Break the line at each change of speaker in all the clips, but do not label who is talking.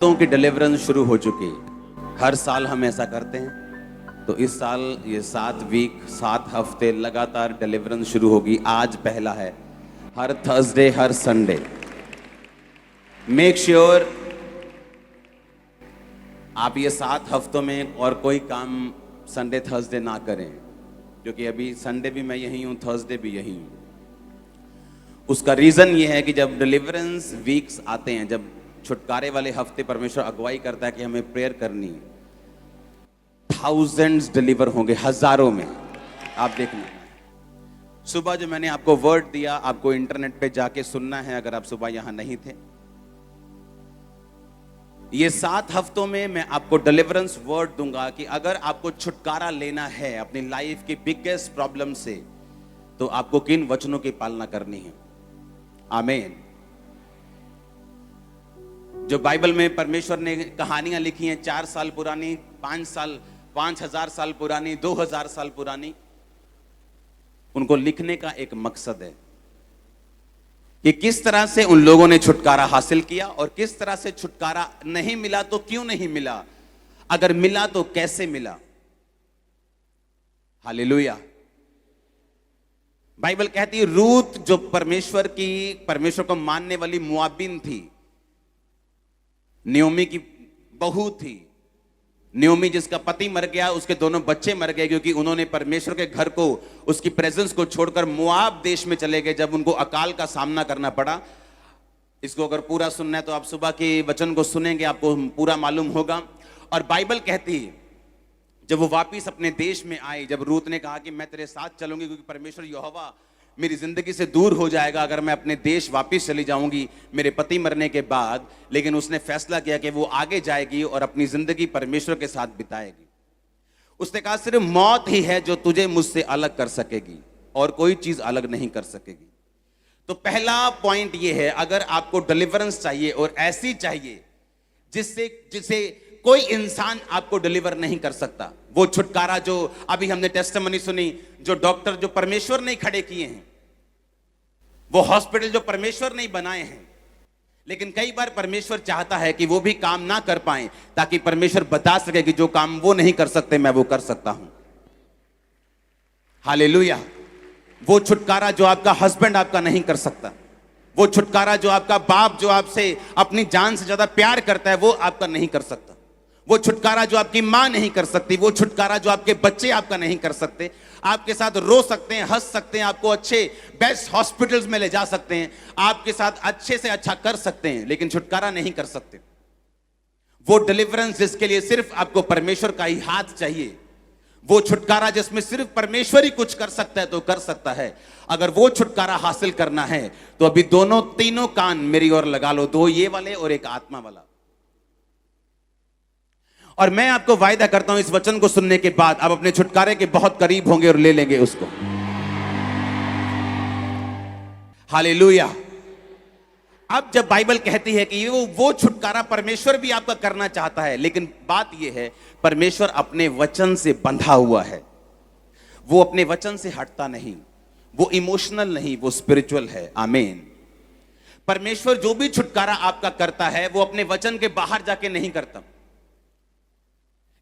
की डिलीवरेंस शुरू हो चुकी है। हर साल हम ऐसा करते हैं, तो इस साल ये 7 वीक 7 हफ्ते लगातार डिलीवरेंस शुरू होगी। आज पहला है, हर थर्सडे हर संडे। मेक श्योर आप ये 7 हफ्तों में और कोई काम संडे थर्सडे ना करें, क्योंकि अभी संडे भी मैं यही हूँ, थर्सडे भी यही हूँ। उसका रीजन ये है कि जब डिलीवरेंस वीक्स आते हैं, जब छुटकारे वाले हफ्ते परमेश्वर अगुवाई करता है कि हमें प्रेयर करनी है, थाउजेंड्स डिलीवर होंगे, हजारों में। आप देखना, सुबह जो मैंने आपको वर्ड दिया, आपको इंटरनेट पे जाके सुनना है अगर आप सुबह यहां नहीं थे। ये 7 हफ्तों में मैं आपको डिलीवरेंस वर्ड दूंगा कि अगर आपको छुटकारा लेना है अपनी लाइफ की बिगेस्ट प्रॉब्लम से, तो आपको किन वचनों की पालना करनी है। आमीन। जो बाइबल में परमेश्वर ने कहानियां लिखी हैं, 4 साल पुरानी, 5,000 साल पुरानी, 2000 साल पुरानी, उनको लिखने का एक मकसद है कि किस तरह से उन लोगों ने छुटकारा हासिल किया और किस तरह से छुटकारा नहीं मिला तो क्यों नहीं मिला, अगर मिला तो कैसे मिला। हालेलुया। बाइबल कहती है रूत जो परमेश्वर को मानने वाली मुआबिन थी, नियोमी की बहू थी। नियोमी जिसका पति मर गया, उसके दोनों बच्चे मर गए, क्योंकि उन्होंने परमेश्वर के घर को, उसकी प्रेजेंस को छोड़कर मोआब देश में चले गए, जब उनको अकाल का सामना करना पड़ा। इसको अगर पूरा सुनना है तो आप सुबह के वचन को सुनेंगे, आपको पूरा मालूम होगा। और बाइबल कहती है जब वो वापिस अपने देश में आई, जब रूत ने कहा कि मैं तेरे साथ चलूंगी, क्योंकि परमेश्वर यहोवा मेरी जिंदगी से दूर हो जाएगा अगर मैं अपने देश वापस चली जाऊंगी मेरे पति मरने के बाद, लेकिन उसने फैसला किया कि वो आगे जाएगी और अपनी जिंदगी परमेश्वर के साथ बिताएगी। उसने कहा सिर्फ मौत ही है जो तुझे मुझसे अलग कर सकेगी, और कोई चीज अलग नहीं कर सकेगी। तो पहला पॉइंट ये है, अगर आपको डिलीवरेंस चाहिए और ऐसी चाहिए जिससे कोई इंसान आपको डिलीवर नहीं कर सकता, वो छुटकारा जो अभी हमने टेस्टिमनी सुनी, जो डॉक्टर जो परमेश्वर ने खड़े किए हैं, वो हॉस्पिटल जो परमेश्वर ने बनाए हैं, लेकिन कई बार परमेश्वर चाहता है कि वो भी काम ना कर पाए, ताकि परमेश्वर बता सके कि जो काम वो नहीं कर सकते मैं वो कर सकता हूं। हालेलुया। वो छुटकारा जो आपका हस्बैंड आपका नहीं कर सकता, वो छुटकारा जो आपका बाप जो आपसे अपनी जान से ज्यादा प्यार करता है वो आपका नहीं कर सकता, वो छुटकारा जो आपकी मां नहीं कर सकती, वो छुटकारा जो आपके बच्चे आपका नहीं कर सकते। आपके साथ रो सकते हैं, हंस सकते हैं, आपको अच्छे बेस्ट हॉस्पिटल्स में ले जा सकते हैं, आपके साथ अच्छे से अच्छा कर सकते हैं, लेकिन छुटकारा नहीं कर सकते। वो डिलीवरेंस जिसके लिए सिर्फ आपको परमेश्वर का ही हाथ चाहिए, वो छुटकारा जिसमें सिर्फ परमेश्वर ही कुछ कर सकता है तो कर सकता है। अगर वो छुटकारा हासिल करना है तो अभी तीनों कान मेरी ओर लगा लो, 2 ये वाले और एक आत्मा वाला। और मैं आपको वायदा करता हूं इस वचन को सुनने के बाद आप अपने छुटकारे के बहुत करीब होंगे और ले लेंगे उसको। हालेलुया। अब जब बाइबल कहती है कि वो छुटकारा परमेश्वर भी आपका करना चाहता है, लेकिन बात यह है परमेश्वर अपने वचन से बंधा हुआ है, वो अपने वचन से हटता नहीं, वो इमोशनल नहीं, वो स्पिरिचुअल है। आमीन। परमेश्वर जो भी छुटकारा आपका करता है वो अपने वचन के बाहर जाके नहीं करता,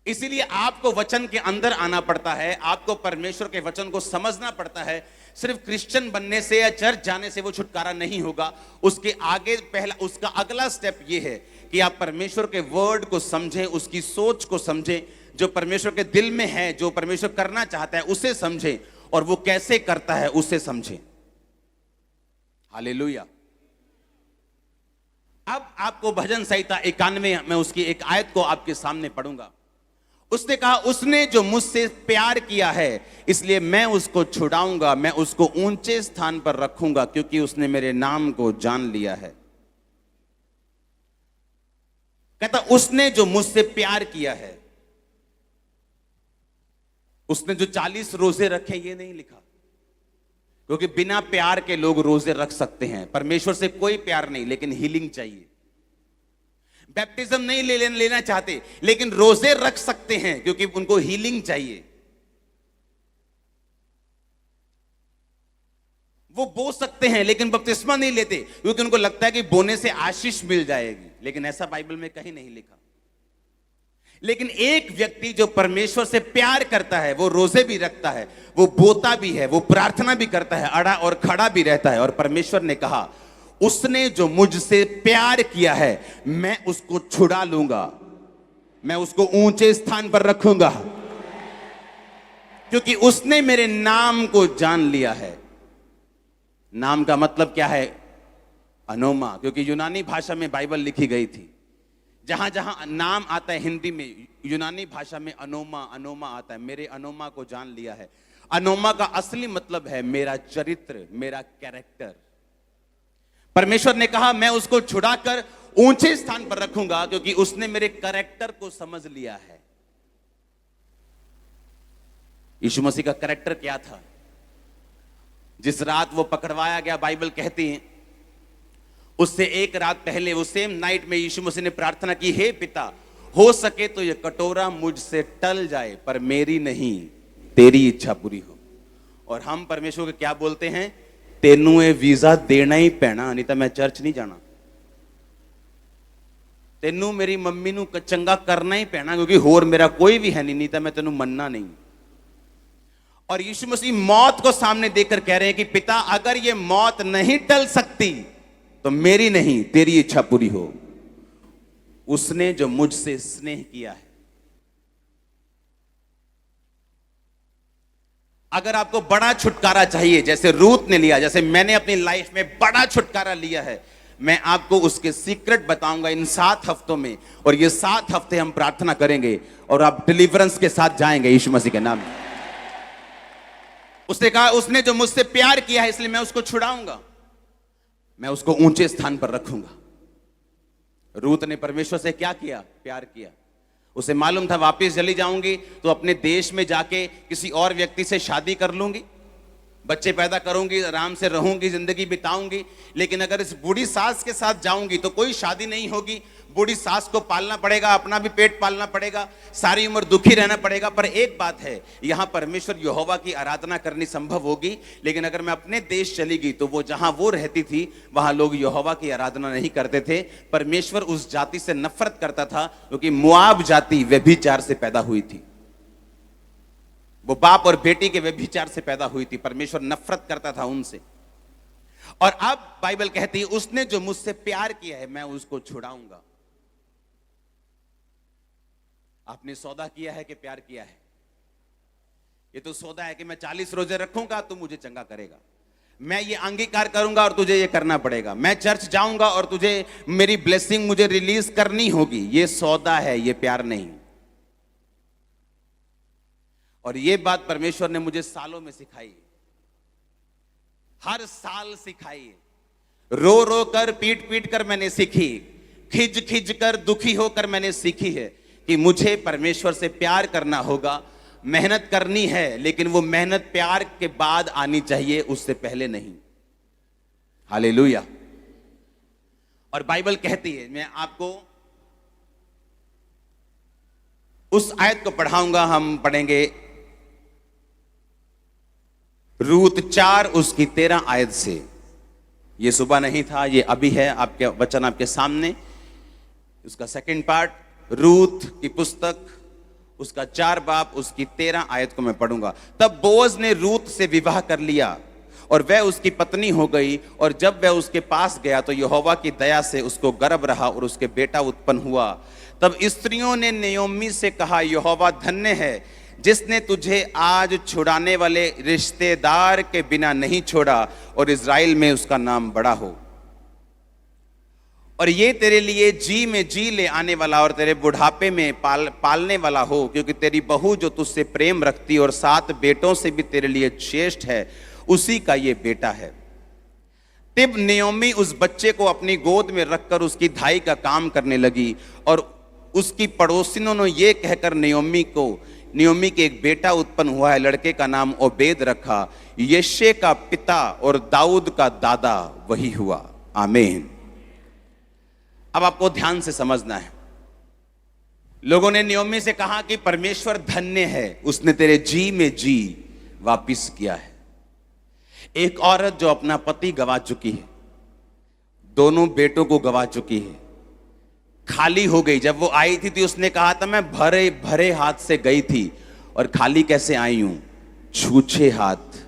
इसीलिए आपको वचन के अंदर आना पड़ता है, आपको परमेश्वर के वचन को समझना पड़ता है। सिर्फ क्रिश्चियन बनने से या चर्च जाने से वो छुटकारा नहीं होगा, उसके आगे उसका अगला स्टेप ये है कि आप परमेश्वर के वर्ड को समझें, उसकी सोच को समझें, जो परमेश्वर के दिल में है, जो परमेश्वर करना चाहता है उसे समझें, और वो कैसे करता है उसे समझें। हालेलुया। अब आपको भजन संहिता 91 में उसकी एक आयत को आपके सामने पढ़ूंगा। उसने कहा उसने जो मुझसे प्यार किया है इसलिए मैं उसको छुड़ाऊंगा, मैं उसको ऊंचे स्थान पर रखूंगा, क्योंकि उसने मेरे नाम को जान लिया है। कहता उसने जो मुझसे प्यार किया है, उसने जो 40 रोजे रखे ये नहीं लिखा, क्योंकि बिना प्यार के लोग रोजे रख सकते हैं। परमेश्वर से कोई प्यार नहीं, लेकिन हीलिंग चाहिए। बैप्टिज्म नहीं लेना चाहते, लेकिन रोजे रख सकते हैं क्योंकि उनको हीलिंग चाहिए। वो बो सकते हैं लेकिन बपतिस्मा नहीं लेते, क्योंकि उनको लगता है कि बोने से आशीष मिल जाएगी, लेकिन ऐसा बाइबल में कहीं नहीं लिखा। लेकिन एक व्यक्ति जो परमेश्वर से प्यार करता है, वो रोजे भी रखता है, वो बोता भी है, वो प्रार्थना भी करता है, अड़ा और खड़ा भी रहता है। और परमेश्वर ने कहा, उसने जो मुझसे प्यार किया है मैं उसको छुड़ा लूंगा, मैं उसको ऊंचे स्थान पर रखूंगा, क्योंकि उसने मेरे नाम को जान लिया है। नाम का मतलब क्या है? अनोमा, क्योंकि यूनानी भाषा में बाइबल लिखी गई थी। जहां जहां नाम आता है हिंदी में, यूनानी भाषा में अनोमा अनोमा आता है। मेरे अनोमा को जान लिया है। अनोमा का असली मतलब है मेरा चरित्र, मेरा कैरेक्टर। परमेश्वर ने कहा मैं उसको छुड़ाकर ऊंचे स्थान पर रखूंगा, क्योंकि उसने मेरे कैरेक्टर को समझ लिया है। यीशु मसीह का कैरेक्टर क्या था? जिस रात वो पकड़वाया गया, बाइबल कहती है उससे एक रात पहले, वो सेम नाइट में यीशु मसीह ने प्रार्थना की, हे पिता, हो सके तो ये कटोरा मुझसे टल जाए, पर मेरी नहीं तेरी इच्छा पूरी हो। और हम परमेश्वर को क्या बोलते हैं? तेनू ये वीजा देना ही पैना, नहीं तो मैं चर्च नहीं जाना। तेनू मेरी मम्मी नू चंगा करना ही पैना, क्योंकि होर मेरा कोई भी है नहीं तो मैं तेनू मनना नहीं। और यीशु मसीह मौत को सामने देखकर कह रहे हैं कि पिता, अगर ये मौत नहीं टल सकती तो मेरी नहीं तेरी इच्छा पूरी हो। उसने जो मुझसे स्नेह किया है। अगर आपको बड़ा छुटकारा चाहिए, जैसे रूत ने लिया, जैसे मैंने अपनी लाइफ में बड़ा छुटकारा लिया है, मैं आपको उसके सीक्रेट बताऊंगा इन 7 हफ्तों में। और ये 7 हफ्ते हम प्रार्थना करेंगे और आप डिलीवरेंस के साथ जाएंगे यीशु मसीह के नाम में। उसने कहा, उसने जो मुझसे प्यार किया है इसलिए मैं उसको छुड़ाऊंगा, मैं उसको ऊंचे स्थान पर रखूंगा। रूत ने परमेश्वर से क्या किया? प्यार किया। उसे मालूम था वापस चली जाऊंगी तो अपने देश में जाके किसी और व्यक्ति से शादी कर लूंगी, बच्चे पैदा करूंगी, आराम से रहूंगी, जिंदगी बिताऊंगी। लेकिन अगर इस बूढ़ी सास के साथ जाऊंगी तो कोई शादी नहीं होगी, बूढ़ी सास को पालना पड़ेगा, अपना भी पेट पालना पड़ेगा, सारी उम्र दुखी रहना पड़ेगा। पर एक बात है, यहां परमेश्वर यहोवा की आराधना करनी संभव होगी। लेकिन अगर मैं अपने देश चली गई तो वो जहां वो रहती थी वहां लोग यहोवा की आराधना नहीं करते थे। परमेश्वर उस जाति से नफरत करता था, क्योंकि मुआब जाति व्यभिचार से पैदा हुई थी। वो बाप और बेटी के व्यभिचार से पैदा हुई थी। परमेश्वर नफरत करता था उनसे। और अब बाइबल कहती है, उसने जो मुझसे प्यार किया है मैं उसको छुड़ाऊंगा। आपने सौदा किया है कि प्यार किया है? ये तो सौदा है कि मैं 40 रोजे रखूंगा तो मुझे चंगा करेगा, मैं ये अंगीकार करूंगा और तुझे ये करना पड़ेगा, मैं चर्च जाऊंगा और तुझे मेरी ब्लेसिंग मुझे रिलीज करनी होगी। ये सौदा है, ये प्यार नहीं। और ये बात परमेश्वर ने मुझे सालों में सिखाई, हर साल सिखाई। रो रो कर, पीट पीट कर मैंने सीखी, खिज खिज कर, दुखी होकर मैंने सीखी है कि मुझे परमेश्वर से प्यार करना होगा, मेहनत करनी है, लेकिन वो मेहनत प्यार के बाद आनी चाहिए, उससे पहले नहीं। हालेलुया। और बाइबल कहती है, मैं आपको उस आयत को पढ़ाऊंगा। हम पढ़ेंगे रूत 4 उसकी 13 आयत से। ये सुबह नहीं था, ये अभी है, आपके वचन आपके सामने। उसका सेकंड पार्ट, रूत की पुस्तक, उसका 4 बाब, उसकी 13 आयत को मैं पढ़ूंगा। तब बोअज ने रूत से विवाह कर लिया और वह उसकी पत्नी हो गई। और जब वह उसके पास गया तो यहोवा की दया से उसको गर्भ रहा और उसके बेटा उत्पन्न हुआ। तब स्त्रियों ने नयोमी से कहा, यहोवा धन्य है जिसने तुझे आज छुड़ाने वाले रिश्तेदार के बिना नहीं छोड़ा, और इज़राइल में उसका नाम बड़ा हो। और ये तेरे लिए जी में जी ले आने वाला और तेरे बुढ़ापे में पालने वाला हो, क्योंकि तेरी बहू जो तुझसे प्रेम रखती और 7 बेटों से भी तेरे लिए श्रेष्ठ है, उसी का ये बेटा है। तब नयोमी उस बच्चे को अपनी गोद में रखकर उसकी धाई का काम करने लगी। और उसकी पड़ोसिनों ने ये कहकर नयोमी के एक बेटा उत्पन्न हुआ है, लड़के का नाम ओबेद रखा। यिशै का पिता और दाऊद का दादा वही हुआ। आमीन। अब आपको ध्यान से समझना है। लोगों ने नयोमी से कहा कि परमेश्वर धन्य है, उसने तेरे जी में जी वापिस किया है। एक औरत जो अपना पति गवा चुकी है, दोनों बेटों को गवा चुकी है, खाली हो गई। जब वो आई थी तो उसने कहा था मैं भरे भरे हाथ से गई थी और खाली कैसे आई हूं, छूछे हाथ।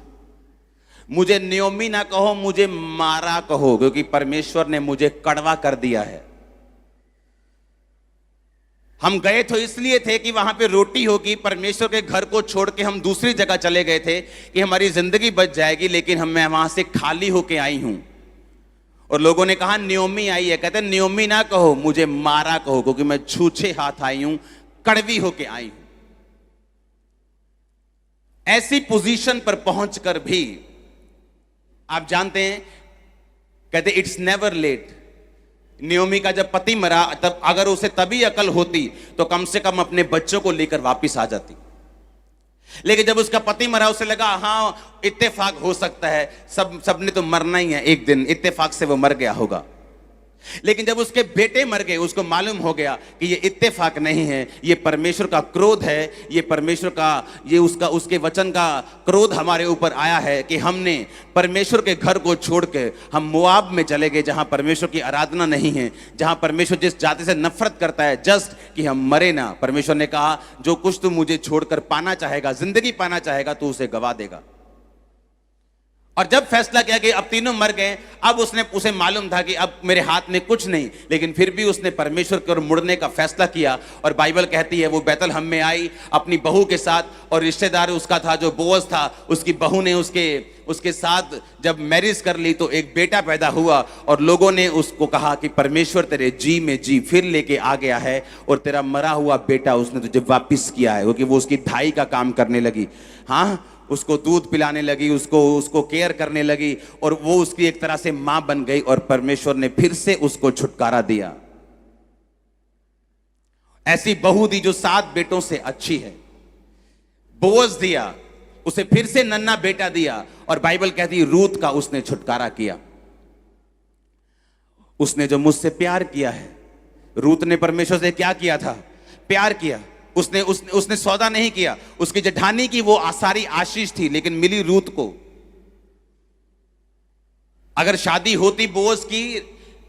मुझे नियोमी ना कहो, मुझे मारा कहो, क्योंकि परमेश्वर ने मुझे कड़वा कर दिया है। हम गए तो इसलिए थे कि वहां पे रोटी होगी, परमेश्वर के घर को छोड़ के हम दूसरी जगह चले गए थे कि हमारी जिंदगी बच जाएगी, लेकिन मैं वहां से खाली होके आई हूं। और लोगों ने कहा नियोमी आई है, कहते नियोमी ना कहो, मुझे मारा कहो, क्योंकि मैं छूछे हाथ आई हूं, कड़वी होके आई हूं। ऐसी पोजीशन पर पहुंचकर भी आप जानते हैं, कहते इट्स नेवर लेट। नियोमी का जब पति मरा, तब अगर उसे तभी अकल होती तो कम से कम अपने बच्चों को लेकर वापस आ जाती। लेकिन जब उसका पति मरा, उसे लगा हाँ इत्तेफाक हो सकता है, सबने तो मरना ही है एक दिन, इत्तेफाक से वो मर गया होगा। लेकिन जब उसके बेटे मर गए, उसको मालूम हो गया कि ये इत्तेफाक नहीं है, ये परमेश्वर का क्रोध है, ये परमेश्वर का, ये उसके वचन का क्रोध हमारे ऊपर आया है कि हमने परमेश्वर के घर को छोड़ के हम मोआब में चले गए, जहां परमेश्वर की आराधना नहीं है, जहां परमेश्वर जिस जाति से नफरत करता है, जस्ट कि हम मरे ना। परमेश्वर ने कहा जो कुछ तू मुझे छोड़कर पाना चाहेगा, जिंदगी पाना चाहेगा, तू उसे गवा देगा। और जब फैसला किया कि अब तीनों मर गए, अब उसे मालूम था कि अब मेरे हाथ में कुछ नहीं, लेकिन फिर भी उसने परमेश्वर की ओर मुड़ने का फैसला किया। और बाइबल कहती है वो बैतलहम में आई अपनी बहू के साथ, और रिश्तेदार उसका था जो बोअज था, उसकी बहू ने उसके साथ जब मैरिज कर ली तो एक बेटा पैदा हुआ। और लोगों ने उसको कहा कि परमेश्वर तेरे जी में जी फिर लेके आ गया है, और तेरा मरा हुआ बेटा उसने तुझे वापिस किया है, क्योंकि वो उसकी धाई का काम करने लगी। हाँ, उसको दूध पिलाने लगी, उसको केयर करने लगी, और वो उसकी एक तरह से मां बन गई, और परमेश्वर ने फिर से उसको छुटकारा दिया। ऐसी बहू दी जो 7 बेटों से अच्छी है, बोअज दिया, उसे फिर से नन्ना बेटा दिया। और बाइबल कहती है रूत का उसने छुटकारा किया। उसने जो मुझसे प्यार किया है, रूत ने परमेश्वर से क्या किया था, प्यार किया। उसने सौदा नहीं किया, उसकी जेठानी की वो सारी आशीष थी, लेकिन मिली रूत को। अगर शादी होती बोअज की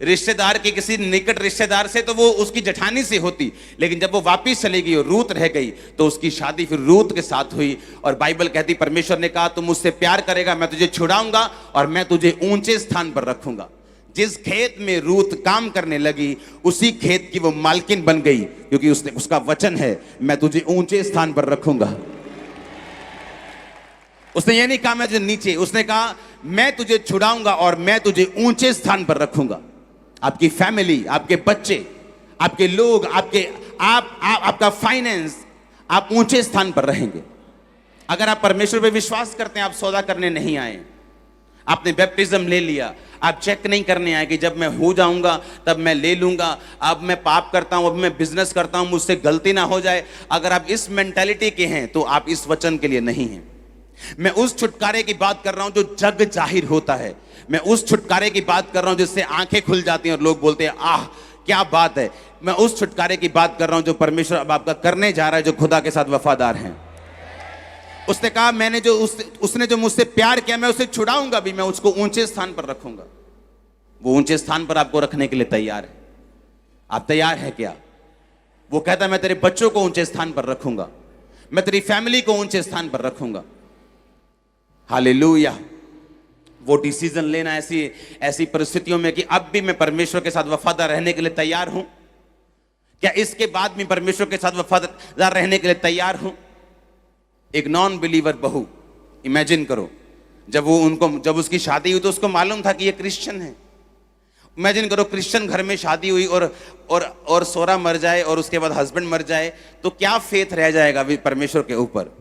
रिश्तेदार के किसी निकट रिश्तेदार से, तो वो उसकी जेठानी से होती, लेकिन जब वो वापिस चली गई और रूत रह गई, तो उसकी शादी फिर रूत के साथ हुई। और बाइबल कहती परमेश्वर ने कहा तुम मुझसे प्यार करेगा, मैं तुझे छुड़ाऊंगा और मैं तुझे ऊंचे स्थान पर रखूंगा। जिस खेत में रूत काम करने लगी, उसी खेत की वो मालकिन बन गई, क्योंकि उसका वचन है मैं तुझे ऊंचे स्थान पर रखूंगा। उसने ये नहीं कहा मैं तुझे नीचे, उसने कहा मैं तुझे छुड़ाऊंगा और मैं तुझे ऊंचे स्थान पर रखूंगा। आपकी फैमिली, आपके बच्चे, आपके लोग, आपका फाइनेंस, आप ऊंचे स्थान पर रहेंगे। अगर आप परमेश्वर पे विश्वास करते हैं, आप सौदा करने नहीं आए, आपने बैप्टिज्म ले लिया, आप चेक नहीं करने आए कि जब मैं हो जाऊंगा तब मैं ले लूंगा, अब मैं पाप करता हूं, अब मैं बिजनेस करता हूं, मुझसे गलती ना हो जाए। अगर आप इस मेंटालिटी के हैं तो आप इस वचन के लिए नहीं हैं। मैं उस छुटकारे की बात कर रहा हूं जो जग जाहिर होता है। मैं उस छुटकारे की बात कर रहा हूं जिससे आंखें खुल जाती हैं और लोग बोलते हैं आह क्या बात है। मैं उस छुटकारे की बात कर रहा हूं जो परमेश्वर अब आपका करने जा रहा है, जो खुदा के साथ वफादार हैं। उसने कहा उसने जो मुझसे प्यार किया, मैं उसे छुड़ाऊंगा भी, मैं उसको ऊंचे स्थान पर रखूंगा। वो ऊंचे स्थान पर आपको रखने के लिए तैयार है। आप तैयार हैं क्या? वो कहता है मैं तेरे बच्चों को ऊंचे स्थान पर रखूंगा, मैं तेरी फैमिली को ऊंचे स्थान पर रखूंगा। हालेलुया। वो डिसीजन लेना ऐसी परिस्थितियों में कि अब भी मैं परमेश्वर के साथ वफादार रहने के लिए तैयार हूं क्या? इसके बाद भी परमेश्वर के साथ वफादार रहने के लिए तैयार हूं? एक नॉन बिलीवर बहू, इमेजिन करो, जब उसकी शादी हुई तो उसको मालूम था कि ये क्रिश्चियन है। इमेजिन करो क्रिश्चियन घर में शादी हुई और सोरा मर जाए और उसके बाद हस्बैंड मर जाए, तो क्या फेथ रह जाएगा परमेश्वर के ऊपर।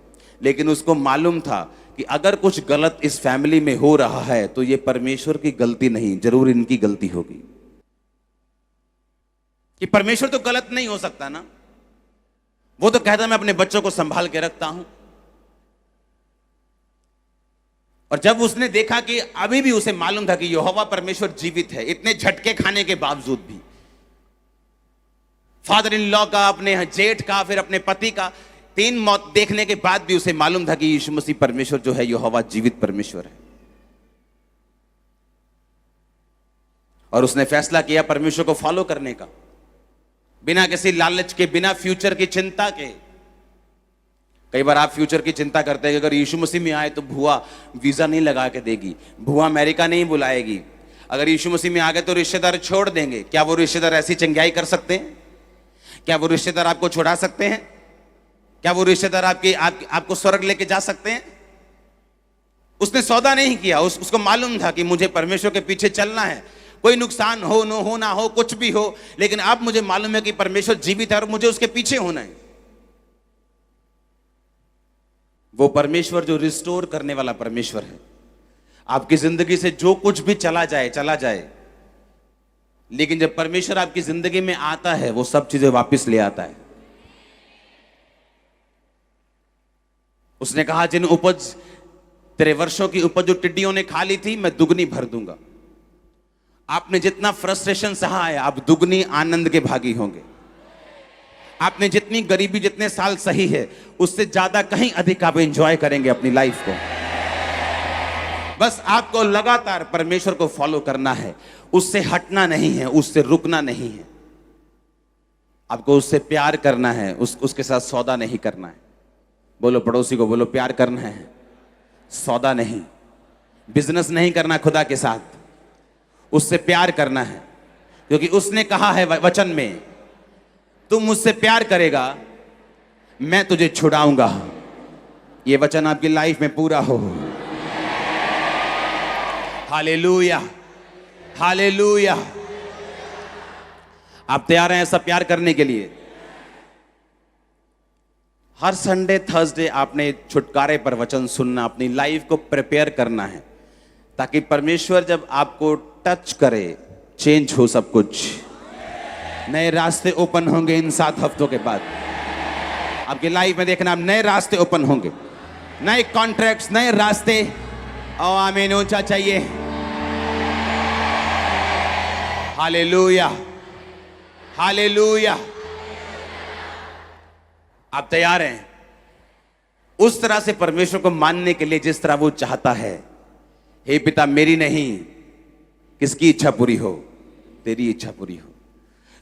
लेकिन उसको मालूम था कि अगर कुछ गलत इस फैमिली में हो रहा है तो ये परमेश्वर की गलती नहीं, जरूर इनकी गलती होगी। कि परमेश्वर तो गलत नहीं हो सकता ना, वो तो कहता मैं अपने बच्चों को संभाल के रखता हूं। और जब उसने देखा कि अभी भी उसे मालूम था कि यहोवा परमेश्वर जीवित है, इतने झटके खाने के बावजूद भी, फादर इन लॉ का, अपने जेठ का, फिर अपने पति का 3 मौत देखने के बाद भी उसे मालूम था कि यीशु मसीह परमेश्वर जो है यहोवा जीवित परमेश्वर है। और उसने फैसला किया परमेश्वर को फॉलो करने का, बिना किसी लालच के, बिना फ्यूचर की चिंता के। कई बार आप फ्यूचर की चिंता करते हैं कि अगर यीशु मसीह में आए तो भुआ वीजा नहीं लगा के देगी, भुआ अमेरिका नहीं बुलाएगी, अगर यीशु मसीह में आ गए तो रिश्तेदार छोड़ देंगे। क्या वो रिश्तेदार ऐसी चंगाई कर सकते हैं? क्या वो रिश्तेदार आपको छुड़ा सकते हैं? क्या वो रिश्तेदार आपको स्वर्ग लेके जा सकते हैं? उसने सौदा नहीं किया, उसको मालूम था कि मुझे परमेश्वर के पीछे चलना है, कोई नुकसान हो ना हो, कुछ भी हो, लेकिन अब मुझे मालूम है कि परमेश्वर जीवित है और मुझे उसके पीछे होना है। वो परमेश्वर जो रिस्टोर करने वाला परमेश्वर है। आपकी जिंदगी से जो कुछ भी चला जाए, लेकिन जब परमेश्वर आपकी जिंदगी में आता है वो सब चीजें वापस ले आता है। उसने कहा जिन उपज, तेरे वर्षों की उपज जो टिड्डियों ने खा ली थी, मैं दुगनी भर दूंगा। आपने जितना फ्रस्ट्रेशन सहा है, आप दुगनी आनंद के भागी होंगे। आपने जितनी गरीबी, जितने साल सही है, उससे ज्यादा कहीं अधिक आप एंजॉय करेंगे अपनी लाइफ को। बस आपको लगातार परमेश्वर को फॉलो करना है, उससे हटना नहीं है, उससे रुकना नहीं है। आपको उससे प्यार करना है, उसके साथ सौदा नहीं करना है। बोलो पड़ोसी को, बोलो प्यार करना है, सौदा नहीं। बिजनेस नहीं करना खुदा के साथ, उससे प्यार करना है, क्योंकि उसने कहा है वचन में, तुम मुझसे प्यार करेगा मैं तुझे छुड़ाऊंगा। ये वचन आपकी लाइफ में पूरा हो। Hallelujah, hallelujah. आप तैयार हैं ऐसा प्यार करने के लिए? हर संडे थर्सडे आपने छुटकारे पर वचन सुनना, अपनी लाइफ को प्रिपेयर करना है, ताकि परमेश्वर जब आपको टच करे, चेंज हो सब कुछ। नए रास्ते ओपन होंगे इन 7 हफ्तों के बाद। आपकी लाइफ में देखना, नए रास्ते ओपन होंगे, नए कॉन्ट्रैक्ट्स, नए रास्ते। और आमीन ऊंचा चाहिए। Hallelujah, hallelujah. आप तैयार हैं उस तरह से परमेश्वर को मानने के लिए जिस तरह वो चाहता है? हे पिता, मेरी नहीं, किसकी इच्छा पूरी हो? तेरी इच्छा पूरी हो।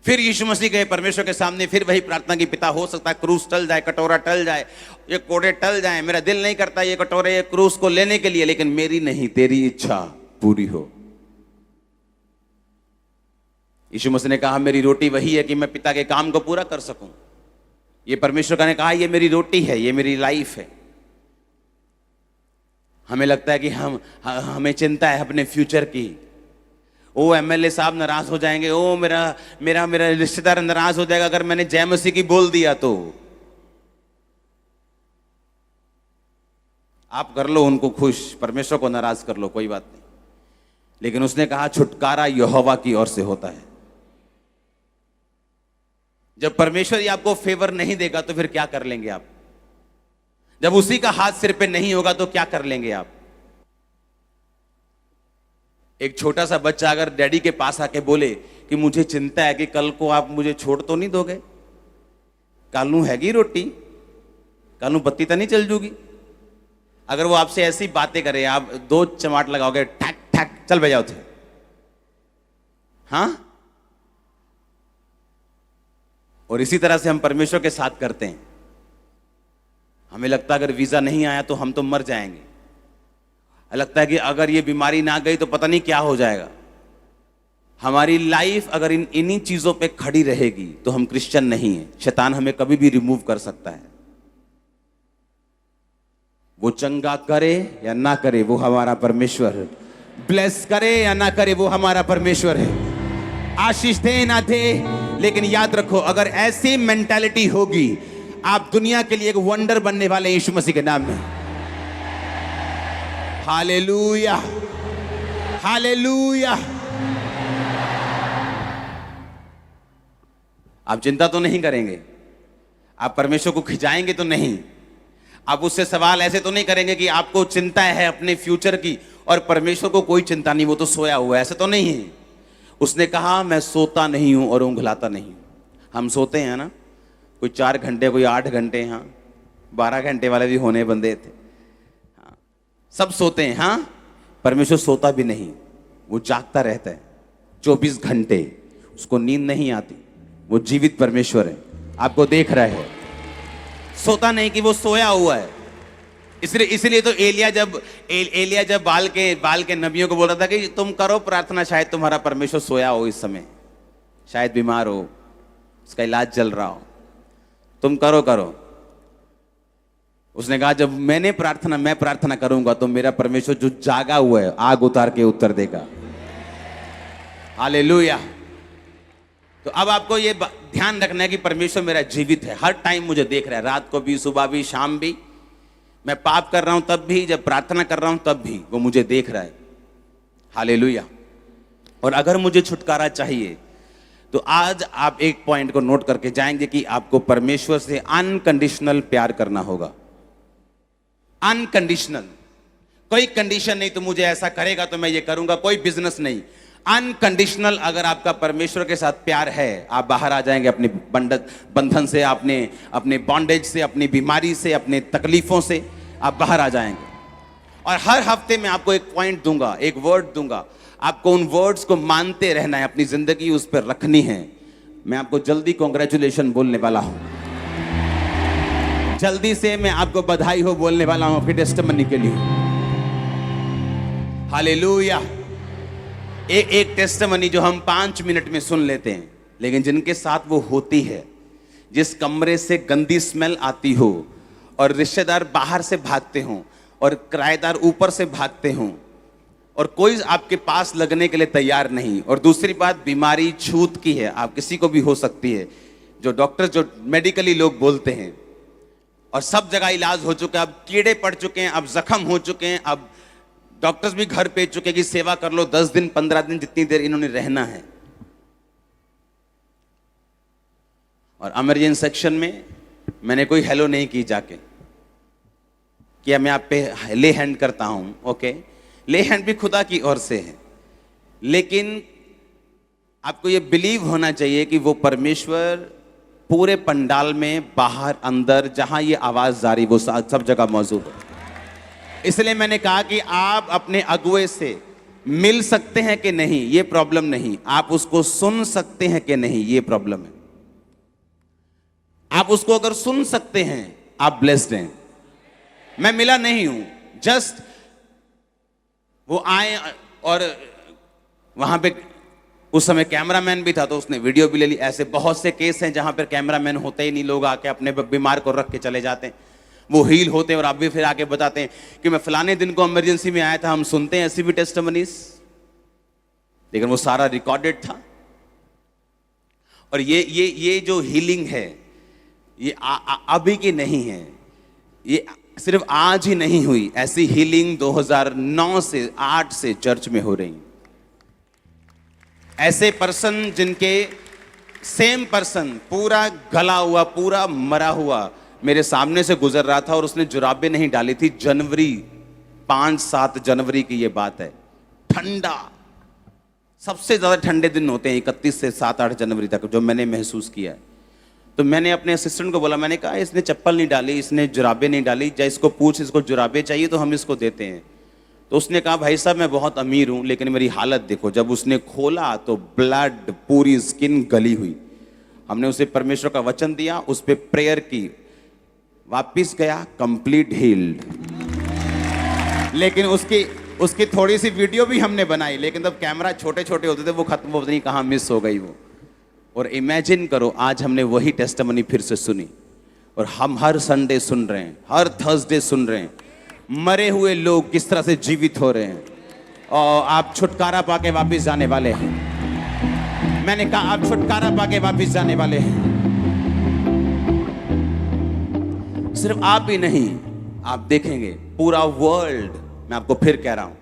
फिर यीशु मसीह गए परमेश्वर के सामने, फिर वही प्रार्थना की, पिता हो सकता है क्रूस टल जाए, कटोरा टल जाए, ये कोड़े टल जाए, मेरा दिल नहीं करता ये कटोरे, ये क्रूस को लेने के लिए, लेकिन मेरी नहीं, तेरी इच्छा पूरी हो। यीशु मसीह ने कहा मेरी रोटी वही है कि मैं पिता के काम को पूरा कर सकूं। ये परमेश्वर ने कहा ये मेरी रोटी है, ये मेरी लाइफ है। हमें लगता है कि हमें चिंता है अपने फ्यूचर की। ओ एमएलए साहब नाराज हो जाएंगे, ओ मेरा रिश्तेदार नाराज हो जाएगा अगर मैंने जय मसीह की बोल दिया तो। आप कर लो उनको खुश, परमेश्वर को नाराज कर लो, कोई बात नहीं। लेकिन उसने कहा छुटकारा यहोवा की ओर से होता है। जब परमेश्वर ही आपको फेवर नहीं देगा तो फिर क्या कर लेंगे आप? जब उसी का हाथ सिर पे नहीं होगा तो क्या कर लेंगे आप? एक छोटा सा बच्चा अगर डैडी के पास आके बोले कि मुझे चिंता है कि कल को आप मुझे छोड़ तो नहीं दोगे, कालू हैगी रोटी, कालू बत्ती तो नहीं चल जूगी। अगर वो आपसे ऐसी बातें करे, आप 2 चमाट लगाओगे, ठक ठक चल बजाओ थे, हाँ? और इसी तरह से हम परमेश्वर के साथ करते हैं। हमें लगता है अगर वीजा नहीं आया तो हम तो मर जाएंगे, लगता है कि अगर ये बीमारी ना गई तो पता नहीं क्या हो जाएगा। हमारी लाइफ अगर इन्हीं चीजों पे खड़ी रहेगी तो हम क्रिश्चियन नहीं है। शैतान हमें कभी भी रिमूव कर सकता है। वो चंगा करे या ना करे वो हमारा परमेश्वर है, ब्लेस करे या ना करे वो हमारा परमेश्वर है, आशीष दे ना दे। लेकिन याद रखो, अगर ऐसी मेंटालिटी होगी, आप दुनिया के लिए एक वंडर बनने वाले यीशु मसीह के नाम में। Hallelujah, hallelujah. आप चिंता तो नहीं करेंगे, आप परमेश्वर को खिंचाएंगे तो नहीं, आप उससे सवाल ऐसे तो नहीं करेंगे कि आपको चिंता है अपने फ्यूचर की और परमेश्वर को कोई चिंता नहीं, वो तो सोया हुआ है, ऐसे तो नहीं है। उसने कहा मैं सोता नहीं हूं और ऊंघलाता नहीं हूं। हम सोते हैं ना, कोई 4 घंटे, कोई 8 घंटे, हाँ 12 घंटे वाले भी होने बंदे थे, हाँ सब सोते हैं। हाँ, परमेश्वर सोता भी नहीं, वो जागता रहता है, 24 घंटे उसको नींद नहीं आती, वो जीवित परमेश्वर है, आपको देख रहा है, सोता नहीं कि वो सोया हुआ है। इसलिए तो एलिया जब बाल के नबियों को बोल रहा था कि तुम करो प्रार्थना, शायद तुम्हारा परमेश्वर सोया हो इस समय, शायद बीमार हो, उसका इलाज चल रहा हो, तुम करो। उसने कहा जब मैं प्रार्थना करूंगा तो मेरा परमेश्वर जो जागा हुआ है आग उतार के उत्तर देगा। हालेलुया। तो अब आपको ये ध्यान रखना है कि परमेश्वर मेरा जीवित है, हर टाइम मुझे देख रहा है, रात को भी, सुबह भी, शाम भी, मैं पाप कर रहा हूं तब भी, जब प्रार्थना कर रहा हूं तब भी वो मुझे देख रहा है। हालेलुया। और अगर मुझे छुटकारा चाहिए तो आज आप एक पॉइंट को नोट करके जाएंगे कि आपको परमेश्वर से अनकंडीशनल प्यार करना होगा। अनकंडीशनल, कोई कंडीशन नहीं, तो मुझे ऐसा करेगा तो मैं ये करूंगा, कोई बिजनेस नहीं। अनकंडीशनल अगर आपका परमेश्वर के साथ प्यार है, आप बाहर आ जाएंगे अपने बंधन से, अपने बॉन्डेज से, अपनी बीमारी से, अपने तकलीफों से आप बाहर आ जाएंगे। और हर हफ्ते में आपको एक पॉइंट दूंगा, एक वर्ड दूंगा, आपको उन वर्ड्स को मानते रहना है, अपनी जिंदगी उस पर रखनी है। मैं आपको जल्दी कॉन्ग्रेचुलेशन बोलने वाला हूं, जल्दी से मैं आपको बधाई हो बोलने वाला हूं आपके टेस्टिमनी के लिए। हालेलुया। एक टेस्टिमनी जो हम 5 मिनट में सुन लेते हैं, लेकिन जिनके साथ वो होती है, जिस कमरे से गंदी स्मेल आती हो और रिश्तेदार बाहर से भागते हों और किराएदार ऊपर से भागते हों और कोई आपके पास लगने के लिए तैयार नहीं, और दूसरी बात बीमारी छूत की है, आप किसी को भी हो सकती है, जो डॉक्टर, जो मेडिकली लोग बोलते हैं, और सब जगह इलाज हो चुका है, अब कीड़े पड़ चुके हैं, अब जख्म हो चुके हैं, अब डॉक्टर्स भी घर भेज चुके हैं कि सेवा कर लो 10 दिन 15 दिन, जितनी देर इन्होंने रहना है। और इमरजेंसी सेक्शन में मैंने कोई हेलो नहीं की जाके, क्या मैं आप पे ले हैंड करता हूं, ओके, ले हैंड भी खुदा की ओर से है, लेकिन आपको ये बिलीव होना चाहिए कि वो परमेश्वर पूरे पंडाल में, बाहर अंदर, जहां ये आवाज जारी वो सब जगह मौजूद है। इसलिए मैंने कहा कि आप अपने अगुए से मिल सकते हैं कि नहीं, ये प्रॉब्लम नहीं, आप उसको सुन सकते हैं कि नहीं, ये प्रॉब्लम है। आप उसको अगर सुन सकते हैं, आप ब्लेस्ड हैं। मैं मिला नहीं हूं, जस्ट वो आए, और वहां पे उस समय कैमरामैन भी था तो उसने वीडियो भी ले ली। ऐसे बहुत से केस हैं जहां पर कैमरामैन होते ही नहीं, लोग आके अपने बीमार को रख के चले जाते हैं, वो हील होते हैं और आप भी फिर आके बताते हैं कि मैं फलाने दिन को इमरजेंसी में आया था। हम सुनते हैं ऐसी भी टेस्टिमनीज, लेकिन वो सारा रिकॉर्डेड था। और ये जो हीलिंग है, ये अभी की नहीं है, ये सिर्फ आज ही नहीं हुई, ऐसी हीलिंग 2009 से 8 से चर्च में हो रही। ऐसे पर्सन जिनके सेम पर्सन पूरा गला हुआ, पूरा मरा हुआ मेरे सामने से गुजर रहा था और उसने जुराबें नहीं डाली थी। जनवरी 5-7 जनवरी की ये बात है, ठंडा, सबसे ज्यादा ठंडे दिन होते हैं 31 से 7-8 जनवरी तक, जो मैंने महसूस किया है। तो मैंने अपने असिस्टेंट को बोला, मैंने कहा इसने चप्पल नहीं डाली, इसने जुराबें नहीं डाली, या इसको पूछ, इसको जुराबें चाहिए तो हम इसको देते हैं। तो उसने कहा भाई साहब मैं बहुत अमीर हूं, लेकिन मेरी हालत देखो। जब उसने खोला तो ब्लड, पूरी स्किन गली हुई। हमने उसे परमेश्वर का वचन दिया, उस पर प्रेयर की, वापिस गया कंप्लीट हील्ड। लेकिन उसकी थोड़ी सी वीडियो भी हमने बनाई, लेकिन तब कैमरा छोटे छोटे होते थे, वो खत्म, वो नहीं कहाँ मिस हो गई वो। और इमेजिन करो, आज हमने वही टेस्टिमनी फिर से सुनी, और हम हर संडे सुन रहे हैं, हर थर्सडे सुन रहे हैं, मरे हुए लोग किस तरह से जीवित हो रहे हैं, और आप छुटकारा पाके वापस जाने वाले हैं। मैंने कहा आप छुटकारा पाके वापस जाने वाले हैं। सिर्फ आप ही नहीं, आप देखेंगे पूरा वर्ल्ड, मैं आपको फिर कह रहा हूं,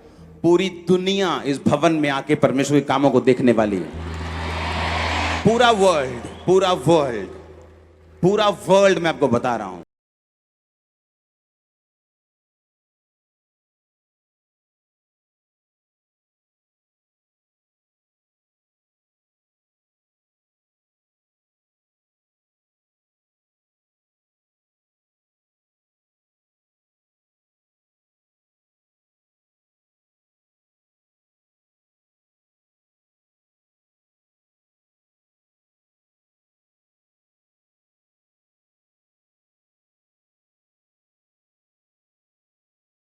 पूरी दुनिया इस भवन में आके परमेश्वर के कामों को देखने वाली है। पूरा वर्ल्ड, पूरा वर्ल्ड, पूरा वर्ल्ड मैं आपको बता रहा हूं।